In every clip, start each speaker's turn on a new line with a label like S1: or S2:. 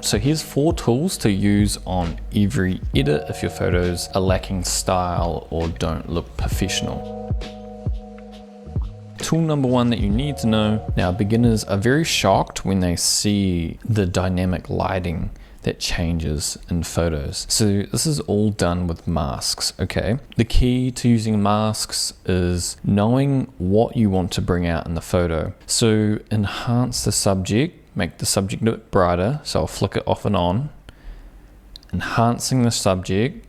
S1: So here's 4 tools to use on every edit if your photos are lacking style or don't look professional. Tool number 1 that you need to know. Now, beginners are very shocked when they see the dynamic lighting that changes in photos. So this is all done with masks, okay? The key to using masks is knowing what you want to bring out in the photo. So enhance the subject, make the subject a bit brighter. So I'll flick it off and on. Enhancing the subject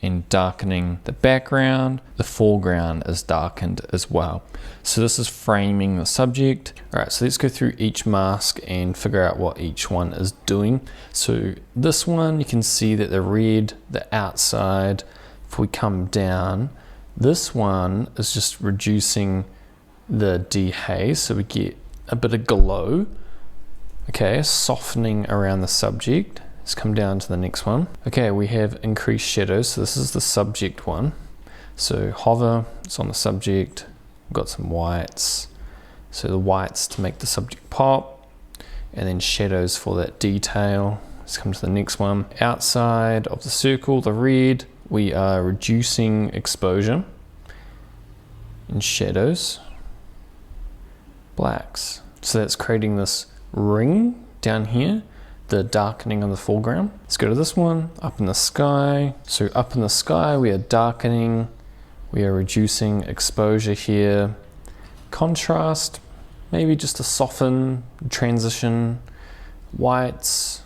S1: and darkening the background. The foreground is darkened as well. So this is framing the subject. All right, so let's go through each mask and figure out what each one is doing. So this one, you can see that the red, the outside, if we come down, this one is just reducing the dehaze, so we get a bit of glow. Okay, softening around the subject. Let's come down to the next one. Okay, we have increased shadows. So this is the subject one. So hover, it's on the subject. We've got some whites. So the whites to make the subject pop, and then shadows for that detail. Let's come to the next one. Outside of the circle, the red, we are reducing exposure and shadows. Blacks. So that's creating this ring down here. The darkening on the foreground. Let's go to this one, up in the sky. So up in the sky, we are darkening, we are reducing exposure here. Contrast, maybe just to soften, transition. Whites,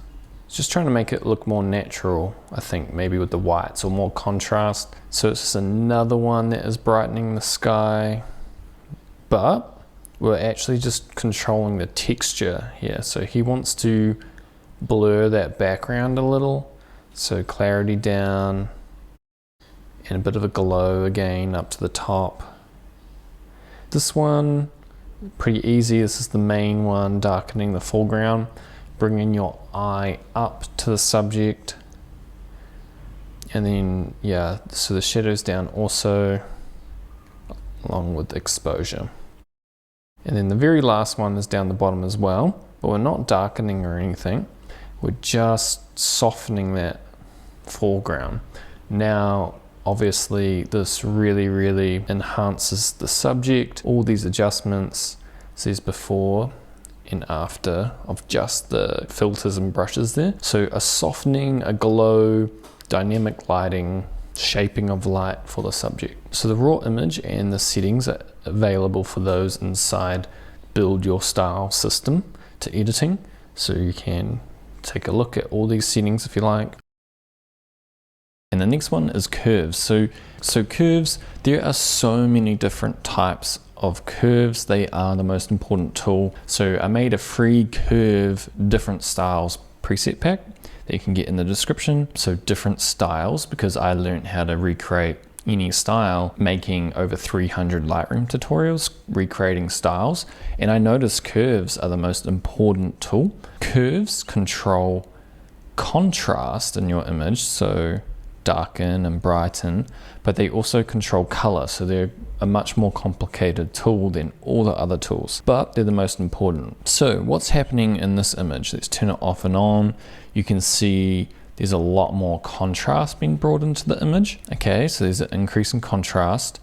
S1: just trying to make it look more natural, I think, maybe with the whites or more contrast. So it's just another one that is brightening the sky, but we're actually just controlling the texture here. So he wants to blur that background a little, so clarity down and a bit of a glow again up to the top. This one, pretty easy. This is the main one, darkening the foreground, bringing your eye up to the subject, and then yeah, so the shadows down also, along with exposure. And then the very last one is down the bottom as well, but we're not darkening or anything. We're just softening that foreground. Now, obviously, this really enhances the subject. All these adjustments, says before and after of just the filters and brushes there. So a softening, a glow, dynamic lighting, shaping of light for the subject. So the raw image and the settings are available for those inside Build Your Style system to editing. So you can take a look at all these settings if you like. And the next one is curves. So curves, there are so many different types of curves. They are the most important tool. So I made a free curve different styles preset pack that you can get in the description. So different styles, because I learned how to recreate any style making over 300 Lightroom tutorials recreating styles, and I noticed curves are the most important tool. Curves control contrast in your image, so darken and brighten, but they also control color, so they're a much more complicated tool than all the other tools, but they're the most important. So what's happening in this image? Let's turn it off and on. You can see there's a lot more contrast being brought into the image. Okay, so there's an increase in contrast,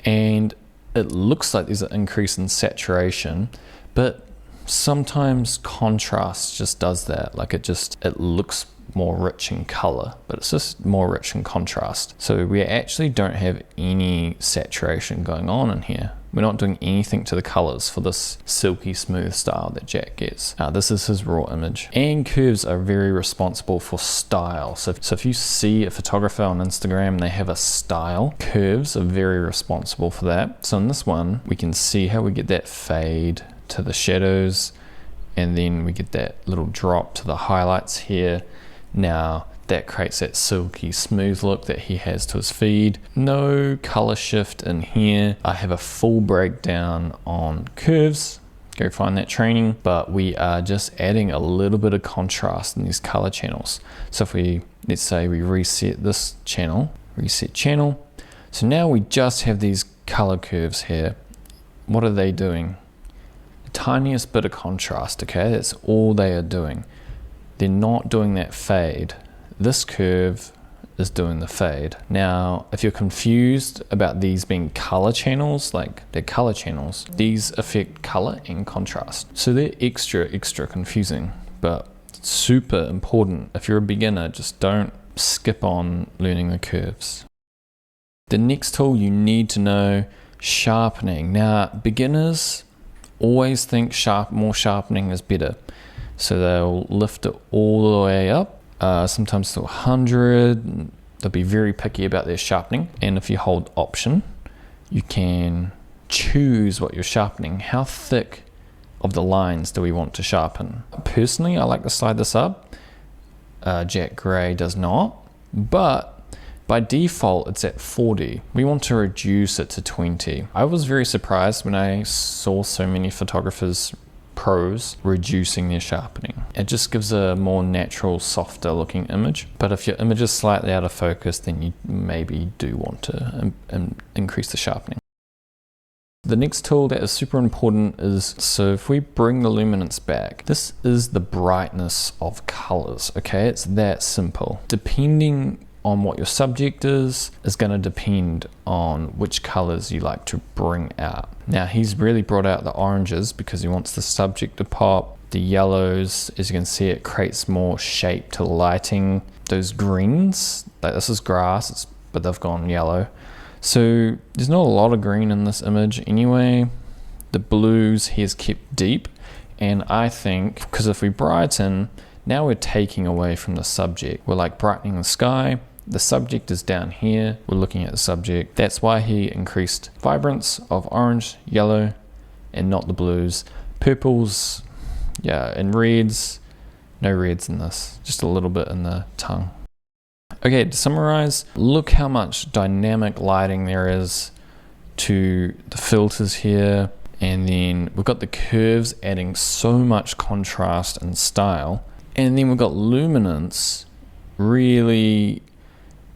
S1: and it looks like there's an increase in saturation, but sometimes contrast just does that. Like it looks more rich in color, but it's just more rich in contrast. So we actually don't have any saturation going on in here. We're not doing anything to the colors for this silky smooth style that Jack gets. This is his raw image. And curves are very responsible for style. So if you see a photographer on Instagram and they have a style, curves are very responsible for that. So in this one, we can see how we get that fade to the shadows, and then we get that little drop to the highlights here. Now that creates that silky smooth look that he has to his feed. No color shift in here. I have a full breakdown on curves. Go find that training, but we are just adding a little bit of contrast in these color channels. So if we, let's say we reset this channel, reset channel. So now we just have these color curves here. What are they doing? The tiniest bit of contrast, okay? That's all they are doing. they're not doing that fade. This curve is doing the fade. Now, if you're confused about these being color channels, like they're color channels, these affect color and contrast. So they're extra confusing, but super important. If you're a beginner, just don't skip on learning the curves. The next tool you need to know, sharpening. Now, beginners always think more sharpening is better. So they'll lift it all the way up, sometimes to 100. They'll be very picky about their sharpening. And if you hold Option, you can choose what you're sharpening. How thick of the lines do we want to sharpen? Personally, I like to slide this up. Jack Gray does not, but by default, it's at 40. We want to reduce it to 20. I was very surprised when I saw so many photographers, pros, reducing their sharpening. It just gives a more natural, softer looking image. But if your image is slightly out of focus, then you maybe do want to increase the sharpening. The next tool that is super important is, so if we bring the luminance back, this is the brightness of colors, okay? It's that simple. Depending on what your subject is going to depend on which colors you like to bring out. Now, he's really brought out the oranges because he wants the subject to pop. The yellows, as you can see, it creates more shape to lighting. Those greens, like this is grass, but they've gone yellow. So there's not a lot of green in this image anyway. The blues he has kept deep, and I think because if we brighten, now we're taking away from the subject. We're like brightening the sky. The subject is down here. We're looking at the subject. That's why he increased vibrance of orange, yellow, and not the blues. Purples, yeah, and reds. No reds in this, just a little bit in the tongue. Okay, to summarize, look how much dynamic lighting there is to the filters here. And then we've got the curves adding so much contrast and style. And then we've got luminance really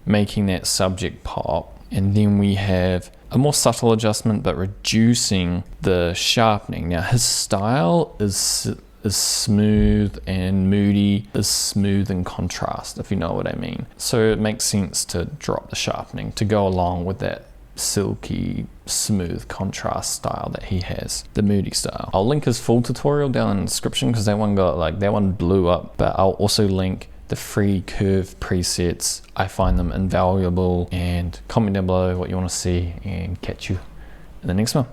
S1: making that subject pop. And then we have a more subtle adjustment, but reducing the sharpening. Now, his style is smooth and moody, is smooth in contrast, if you know what I mean. So it makes sense to drop the sharpening to go along with that silky, smooth contrast style that he has, the moody style. I'll link his full tutorial down in the description because that one blew up, but I'll also link the free curve presets. I find them invaluable, and comment down below what you want to see, and catch you in the next one.